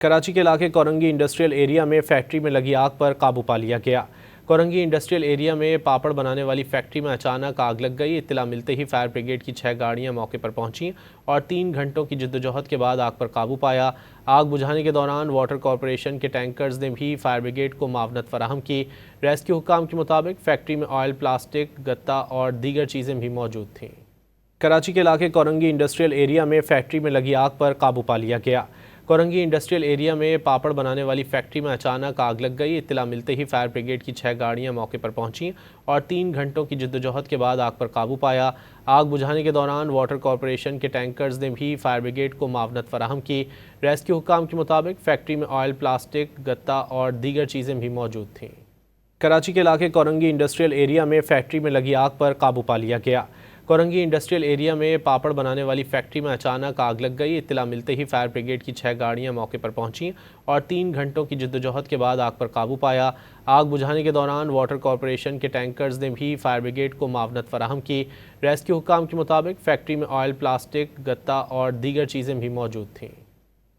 कराची के इलाके Korangi industrial area में फैक्ट्री में लगी आग पर काबू पा लिया गया। कोरंगी इंडस्ट्रियल एरिया में पापड़ बनाने वाली फैक्ट्री में अचानक आग लग गई। इत्तला मिलते ही फायर ब्रिगेड की 6 गाड़ियां मौके पर पहुंची और 3 घंटों की जद्दोजहद के बाद आग पर काबू पाया। आग बुझाने के दौरान वाटर कॉरपोरेशन के टैंकर्स ने भी फायर ब्रिगेड को मावनत फराहम की। रेस्क्यू हुक्काम के मुताबिक फैक्ट्री में ऑयल, प्लास्टिक, गत्ता और दीगर चीज़ें भी मौजूद थीं। कराची के इलाके कोरंगी इंडस्ट्रियल एरिया में फैक्ट्री में लगी आग पर काबू पा लिया गया। कोरंगी इंडस्ट्रियल एरिया में पापड़ बनाने वाली फैक्ट्री में अचानक आग लग गई। इत्तला मिलते ही फायर ब्रिगेड की 6 गाड़ियां मौके पर पहुंची और 3 घंटों की जद्दोजहद के बाद आग पर काबू पाया। आग बुझाने के दौरान वाटर कॉरपोरेशन के टैंकर्स ने भी फायर ब्रिगेड को मावनत फराहम की। रेस्क्यू हुक्काम के मुताबिक फैक्ट्री में ऑयल, प्लास्टिक, गत्ता और दीगर चीज़ें भी मौजूद थीं। कराची के इलाके कोरंगी इंडस्ट्रियल एरिया में फैक्ट्री में लगी आग पर काबू पा लिया गया। कोरंगी इंडस्ट्रियल एरिया में पापड़ बनाने वाली फैक्ट्री में अचानक आग लग गई। इत्तला मिलते ही फायर ब्रिगेड की 6 गाड़ियां मौके पर पहुंची और 3 घंटों की जद्दोजहद के बाद आग पर काबू पाया। आग बुझाने के दौरान वाटर कॉरपोरेशन के टैंकर्स ने भी फायर ब्रिगेड को मावनत फराहम की। रेस्क्यू हुक्काम के मुताबिक फैक्ट्री में ऑयल, प्लास्टिक, गत्ता और दीगर चीज़ें भी मौजूद थीं।